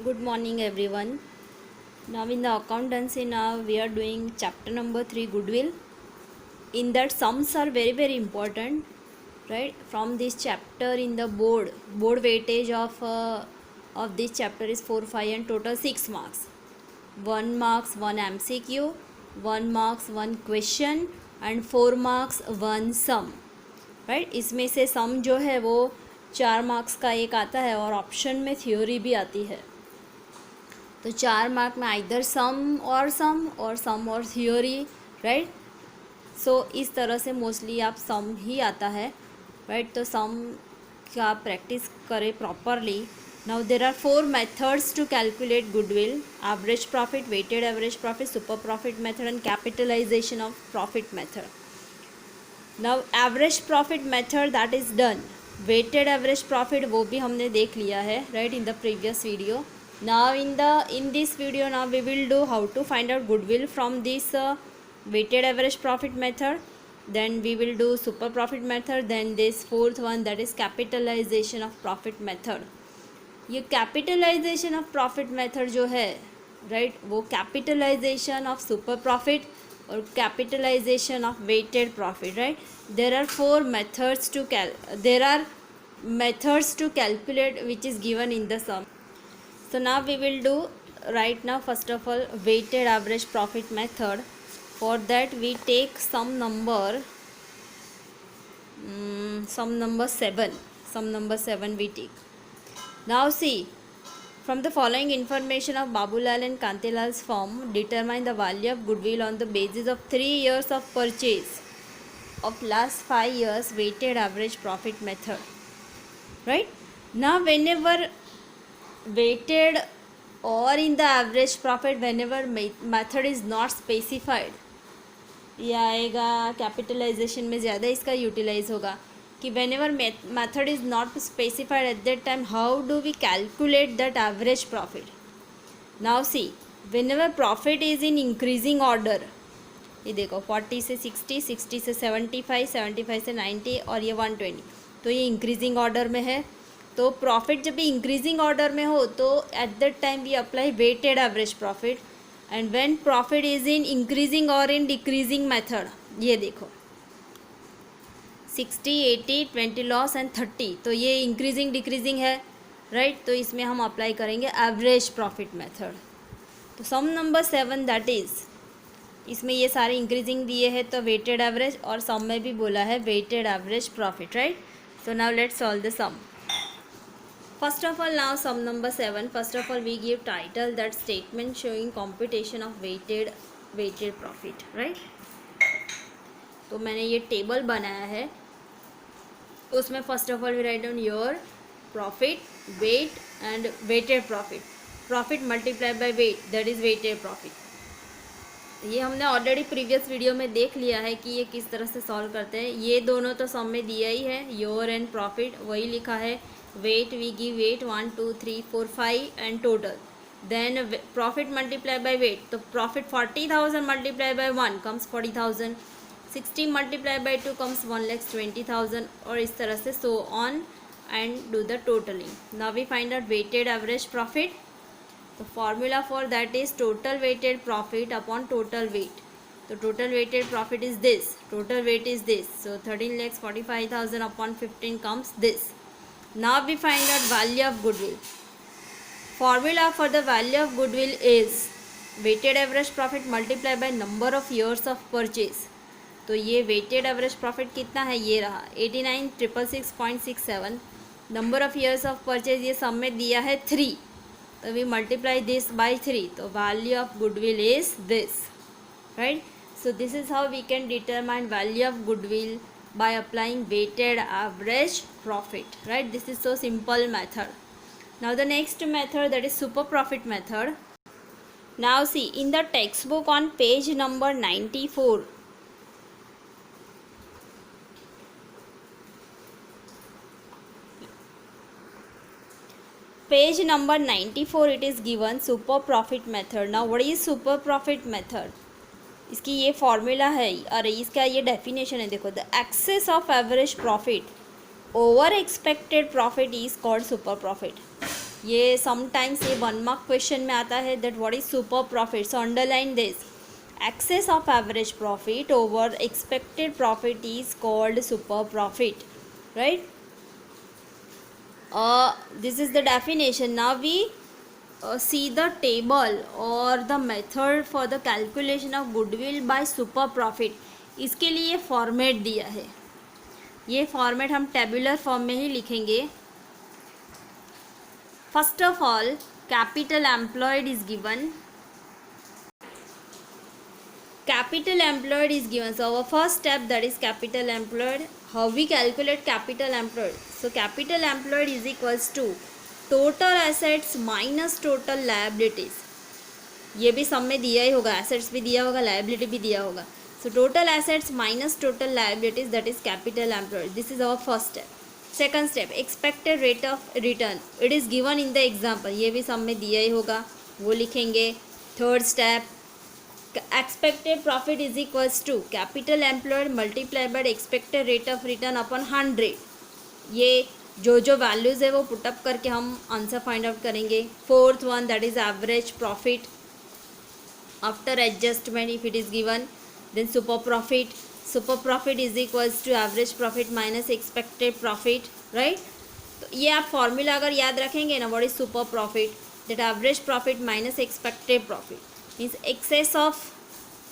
Good morning, everyone. Now, in the accountancy, now we are doing chapter number 3, goodwill. In that, sums are very important, right? From this chapter, in the board weightage of this chapter is 4, 5, and total 6 marks. 1 marks 1 MCQ, 1 marks 1 question, and 4 marks 1 sum. Right इसमें से सम जो है वो 4 marks का एक आता है और ऑप्शन में थ्योरी भी आती है। तो 4 मार्क में आइदर सम और थ्योरी, राइट। सो इस तरह से मोस्टली आप सम ही आता है, राइट। तो सम का प्रैक्टिस करें properly. Now there are 4 methods to calculate goodwill: average profit, weighted average profit, super profit method and capitalisation of profit method. Now average profit method that is done. Weighted average profit वो भी हमने देख लिया है, right, in the previous video. Now in this video now we will do how to find out goodwill from this weighted average profit method. Then we will do super profit method. Then this fourth one, that is capitalization of profit method. ये capitalisation of profit method जो है, right, वो capitalisation of super profit और capitalisation of weighted profit, right. There are 4 methods to calculate which is given in the sum. So now we will do right now first of all weighted average profit method. For that we take some number 7. Sum number 7 we take. Now see, from the following information of Babulal and Kantilal's firm, determine the value of goodwill on the basis of 3 years of purchase of last 5 years weighted average profit method, right. Now whenever weighted or in the average profit, whenever method is not specified, ये आएगा capitalisation में ज़्यादा इसका utilise होगा कि whenever method is not specified at that time, how do we calculate that average profit. Now see, whenever profit is in increasing order, ये देखो 40 से 60, 60 से 75, 75 से 90 और ये 120, तो ये इंक्रीजिंग ऑर्डर में है. तो प्रॉफिट जब भी इंक्रीजिंग ऑर्डर में हो तो at that time we apply weighted average profit. And when profit is in increasing और इन डिक्रीजिंग मेथड, ये देखो 60, 80, 20 लॉस एंड 30, तो ये इंक्रीजिंग डिक्रीजिंग है, राइट. तो इसमें हम अप्लाई करेंगे एवरेज प्रॉफिट मेथड. तो सम नंबर 7 दैट इज़, इसमें ये सारे इंक्रीजिंग दिए हैं तो वेटेड एवरेज, और सम में भी बोला है weighted average profit, right. So now let's solve the sum. First of all, now sum number 7. First of all, we give title that statement showing computation of weighted profit, right. तो मैंने ये table बनाया है, उसमें first of all we write down your profit, weight and weighted profit. Profit multiply by weight, that is weighted profit. ये हमने already previous video में देख लिया है कि ये किस तरह से सॉल्व करते हैं. ये दोनों तो सम में दिया ही है, योर एंड प्रॉफिट वही लिखा है. Weight we give weight 1 2 3 4 5 and total. Then profit multiply by weight, तो profit 40,000 multiply by 1 comes 40,000, 60 multiply by 2 comes 1,20,000, और इस तरह से so on and do the totalling. Now we find out weighted average profit. The formula for that is total weighted profit upon total weight. So total weighted profit is this, total weight is this. So 13,45,000 upon 15 comes this. Now we find out value of goodwill. Formula for the value of goodwill is weighted average profit multiplied by number of years of purchase. तो ये weighted average profit कितना है, ये रहा 89,666.67. Number of years of purchase ये sum में दिया है 3, तो वी मल्टीप्लाई दिस बाय 3, तो value of goodwill is this, right. So this is how we can determine value of goodwill by applying weighted average profit, right. This is so simple method. Now the next method, that is super profit method. Now see, in the textbook on page number 94, page number 94 it is given super profit method. Now what is super profit method? इसकी ये formula है, अरे इसका ये definition है, देखो. The excess of average profit over expected profit is called super profit. ये sometimes ये 1 मार्क क्वेश्चन में आता है that what is super profit. So underline this. Excess of average profit over expected profit is called super profit, right? This is the definition. Now we see the table or the method for the calculation of goodwill by super profit. इसके लिए format दिया है. ये format हम tabular form में ही लिखेंगे. First of all capital employed is given. Capital employed is given. So our first step, that is capital employed. How we calculate capital employed? So capital employed is equals to total assets minus total liabilities. ये भी सम में दिया ही होगा, assets भी दिया होगा, liability भी दिया होगा. So total assets minus total liabilities, that is capital employed. This is our first step. Second step, expected rate of return. It is given in the example. ये भी सम में दिया ही होगा, वो लिखेंगे. Third step, expected profit is equals to capital employed multiplied by expected rate of return upon 100. ये जो values है वो पुटअप करके हम आंसर फाइंड आउट करेंगे. Fourth one, that is average profit after adjustment if it is given. Then super profit is equals to average profit minus expected profit, right. तो ये आप फॉर्मूला अगर याद रखेंगे ना, what is super profit, that average profit minus expected profit means excess of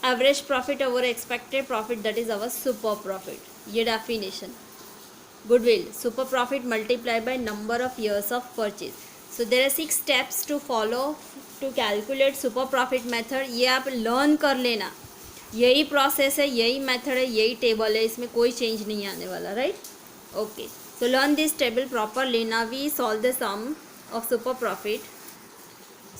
average profit over expected profit, that is our super profit. ये definition. Goodwill, super profit multiplied by number of years of purchase. So there are 6 steps to follow to calculate super profit method. ये आप learn कर लेना. यही process है, यही method है, यही table है, इसमें कोई change नहीं आने वाला, right? Okay. So learn this table properly. Now we solve the sum of super profit.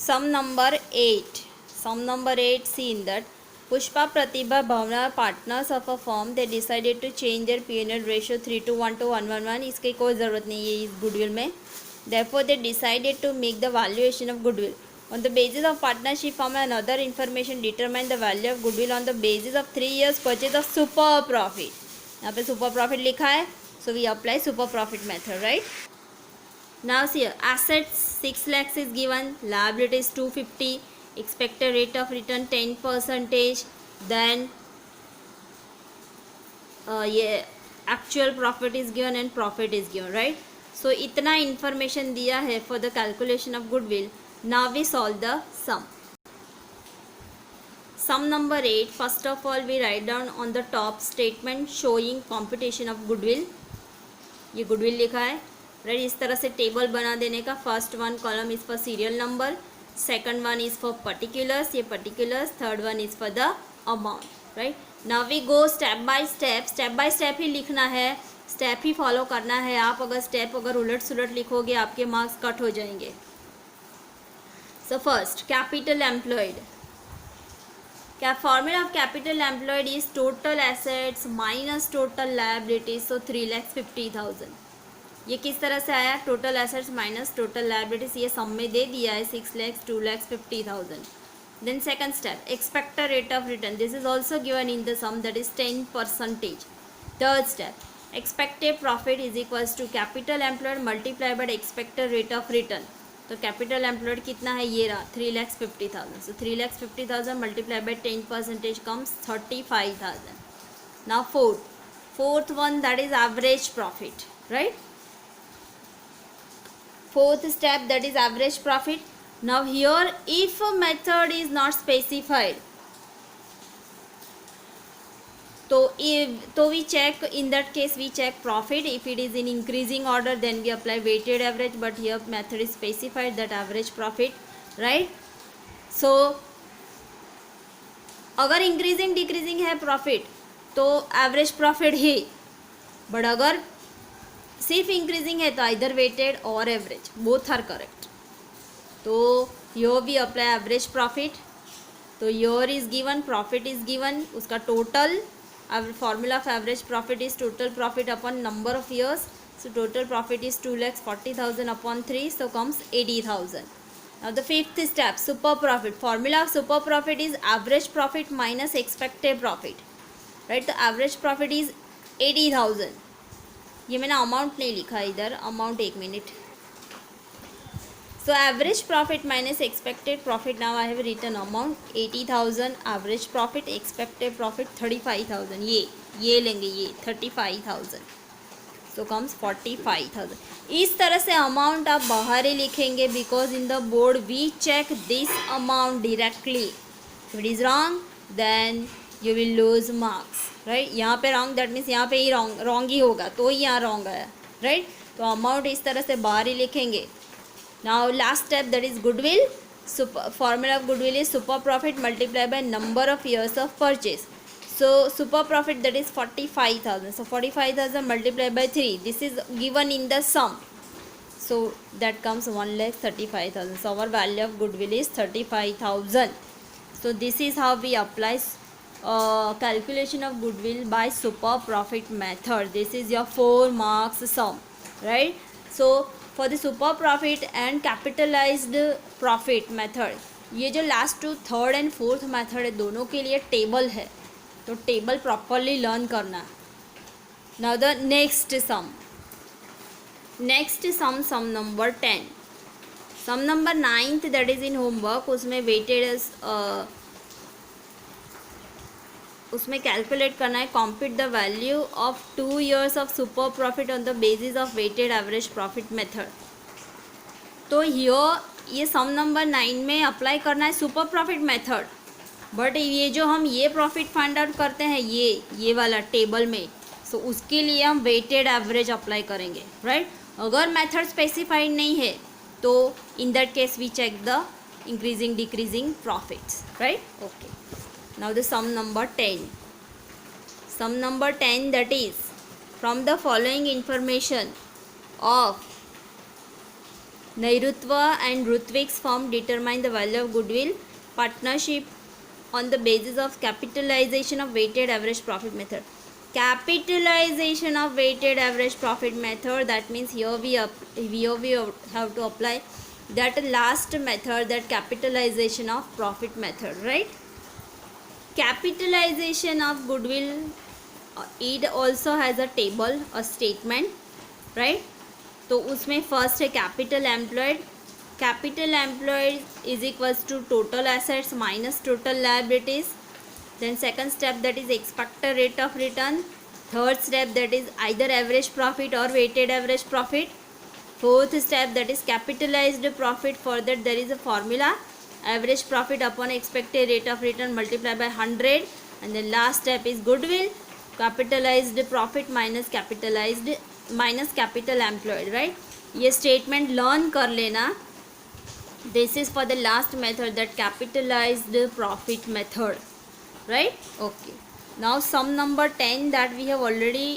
Sum number 8. Sum number 8, see in that Pushpa, Pratibha, Bhavna are partners of a firm. They decided to change their P&L ratio 3:1 to 1:1. इसकी कोई ज़रूरत नहीं है इस goodwill में. Therefore they decided to make the valuation of goodwill. On the basis of partnership firm and other information, determine the value of goodwill on the basis of 3 years purchase of super profit. यहाँ पे super profit लिखा है, so we apply super profit method, right? Now see here, assets 6 lakhs is given, liabilities 250. Expected rate of return 10%. Then ये actual profit is given and profit is given, right? So इतना information दिया है for the calculation of goodwill. Now we solve the sum. Sum number 8. First of all we write down on the top statement showing computation of goodwill. ये goodwill लिखा है, right? इस तरह से table बना देने का. First one column is for serial number. Second one is for particulars, ये particulars. Third one is for the amount, right? Now we go step by step ही लिखना है, step ही follow करना है. आप अगर step अगर उलट सुलट लिखोगे आपके मार्क्स कट हो जाएंगे. So first, capital employed. Formula of capital employed is total assets minus total liabilities, so 3,50,000. ये किस तरह से आया, total assets minus total liabilities. ये सम में दे दिया है 6 lakhs 2,50,000. Then second step, expected rate of return. This is also given in the sum, that is 10%. Third step, expected profit is equals to capital employed multiply by expected rate of return. तो capital employed कितना है, ये रहा 3,50,000. So 3,50,000 multiply by 10% comes 35,000. Now fourth one, that is average profit, right. Fourth step, that is average profit. Now here if a method is not specified, तो we check, in that case we check profit. If it is in increasing order then we apply weighted average, but here method is specified, that average profit, right? So अगर increasing decreasing है profit तो average profit ही, but अगर सिर्फ increasing है तो either weighted और average, both are correct. तो your we apply average profit. तो your is given, profit is given, उसका total formula of average profit is total profit upon number of years. So total profit is 2,40,000 upon 3, so comes 80,000. Now the fifth step, super profit. Formula of super profit is average profit minus expected profit, right? तो average profit is 80,000. ये मैंने amount नहीं लिखा इधर, amount एक minute. So average profit minus expected profit. Now I have written amount 80,000, average profit, expected profit 35,000. ये लेंगे ये 35,000. So comes 45,000. इस तरह से अमाउंट आप बाहर ही लिखेंगे because in the board we check this amount directly. If it is wrong then you will lose marks. Right, यहाँ पे रॉन्ग दैट मीन्स यहाँ पे ही रॉन्ग ही होगा, तो ही यहाँ रॉन्ग है. राइट, तो अमाउंट इस तरह से बाहर ही लिखेंगे. Now last step, that is goodwill. Formula of goodwill is super profit multiplied by number of years of purchase. So super profit, that is 45,000. So 45,000 multiplied by 3. This is given in the sum. So that comes 1,35,000. So our value of goodwill is 35,000. So this is how we apply calculation of goodwill by super profit method. This is your 4 marks sum. Right. So for the super profit and capitalised profit method, ये जो last two third and fourth method है दोनों के लिए table है, तो table properly learn करना. Now the next sum sum number 10. Sum number 9 that is in homework. उसमें वेटेड उसमें कैलकुलेट करना है compute the value of 2 years of super profit on the basis of weighted average profit method. तो ये सम number 9 में apply करना है super profit method. But ये जो हम ये प्रॉफिट फाइंड आउट करते हैं ये वाला टेबल में, सो उसके लिए हम वेटेड एवरेज अप्लाई करेंगे. राइट, अगर मेथड स्पेसिफाइड नहीं है तो in that case we check the increasing decreasing profits. Right, okay. Now the sum number 10. Sum number 10, that is from the following information of Nairutva and Rutvik's firm determine the value of goodwill partnership on the basis of capitalization of weighted average profit method. Capitalization of weighted average profit method, that means here we have to apply that last method, that capitalization of profit method. Right, capitalization of goodwill, it also has a table, a statement. Right, तो उसमें first है capital employed. Capital employed is equals to total assets minus total liabilities. Then second step, that is expected rate of return. Third step, that is either average profit और weighted average profit. Fourth step, that is capitalised profit. For that there is a formula, average profit upon expected rate of return multiplied by 100. And the last step is goodwill, capitalized profit minus capital employed. Right, ये statement learn कर लेना. This is for the last method, that capitalized profit method. Right, okay. Now sum number 10 that we have already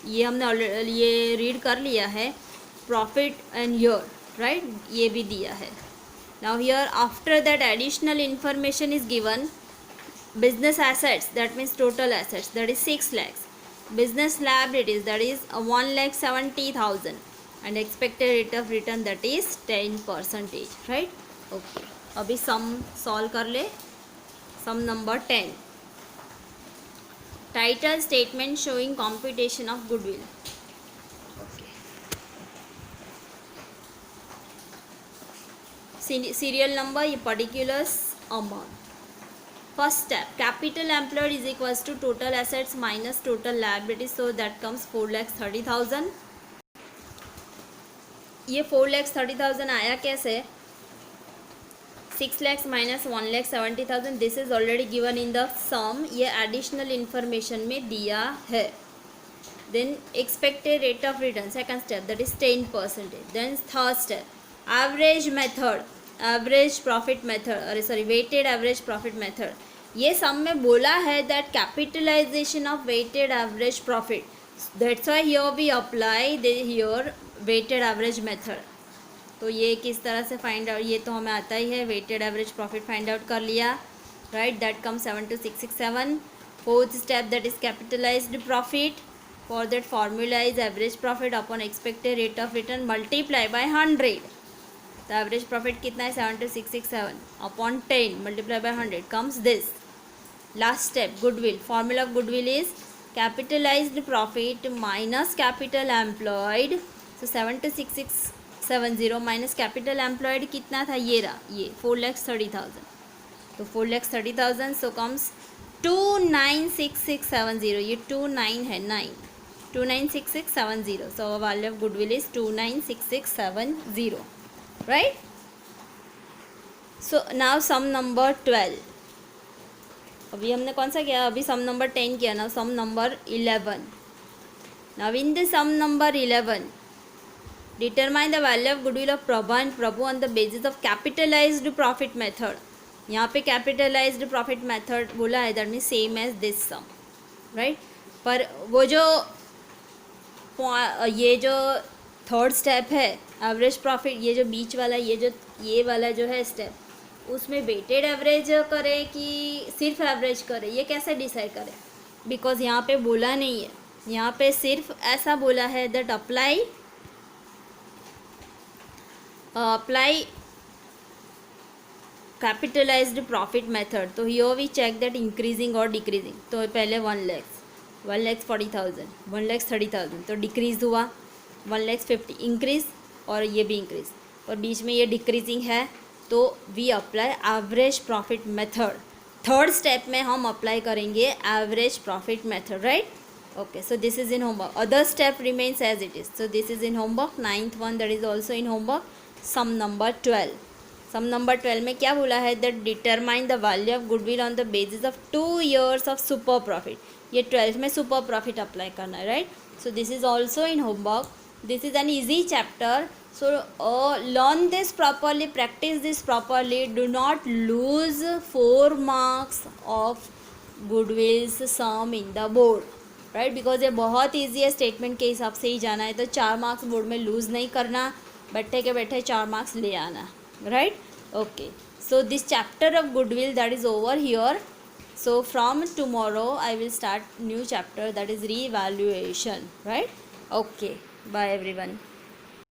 ये हमने already ये read कर लिया है. Profit and year. Right, ये भी दिया है. Now here after that additional information is given. Business assets, that means total assets, that is 6 lakhs. Business liabilities, that is 1,70,000. And expected rate of return, that is 10%. Right, okay. अभी sum solve कर ले. Sum number 10. Title statement showing computation of goodwill. Serial number, ये particulars amount. First step, capital employed is equals to total assets minus total liabilities, so that comes 4,30,000. ये 4,30,000 आया कैसे? 6 lakhs minus 1,70,000. This is already given in the sum. ये additional information में दिया है. Then expected rate of return, second step, that is 10%. Then third step, average method, average profit method, अरे sorry weighted average profit method. ये sum में बोला है that capitalisation of weighted average profit, that's why here we apply the here weighted average method. तो ये किस तरह से फाइंड आउट, ये तो हमें आता ही है. Weighted average profit find out कर लिया. Right, that come 72667. Fourth step, that is capitalised profit. For that formula is average profit upon expected rate of return multiply by 100. तो एवरेज प्रॉफिट कितना है? 72667 upon 10 multiply by 100 comes this. Last step, goodwill. Formula of goodwill is capitalised profit minus capital employed. So 4,60,000 minus capital employed कितना था, ये रहा, ये 4,30,000. तो 4,30,000 सो comes 296670. ये 29 है, 9 296670. So value of goodwill is 296670, right. So now sum number 12. अभी हमने कौन सा किया, अभी सम नंबर 10 किया. Now sum number 11. Now in the sum number 11, determine the value of goodwill of Prabha and Prabhu on the basis of capitalised profit method. यहाँ पे capitalised profit method बोला है, that means same as this sum, right. पर वो जो ये जो third step है एवरेज प्रॉफिट, ये जो बीच वाला, ये वाला जो है स्टेप, उसमें वेटेड एवरेज करे कि सिर्फ एवरेज करे, ये कैसे डिसाइड करें. बिकॉज यहाँ पे बोला नहीं है, यहाँ पे सिर्फ ऐसा बोला है that apply capitalised profit method. तो here we check that increasing और डिक्रीजिंग. तो पहले 1,40,000 1,30,000, तो डिक्रीज हुआ 1,50,000 इंक्रीज, और ये भी इंक्रीज, और बीच में ये डिक्रीजिंग है. तो we apply average profit method. Third step में हम अप्लाई करेंगे average profit method, right. Okay, so this is in homework. Other step remains as it is. So this is in homework. 9th one that is also in homework. Sum number 12. Sum number 12 में क्या बोला है, that determine the value of goodwill on the basis of 2 years of super profit. ये 12th में super profit apply करना है, right. So this is also in homework. This is an easy chapter. So learn this properly, practice this properly. Do not lose 4 marks of goodwill's sum in the board, right? Because ये बहुत easy है, statement के हिसाब से ही जाना है. तो 4 marks board में लूज़ नहीं करना, बैठे के बैठे 4 मार्क्स ले आना, right. Okay, so this chapter of goodwill that is over here. So from tomorrow I will start new chapter, that is re-evaluation, right? Okay, bye everyone.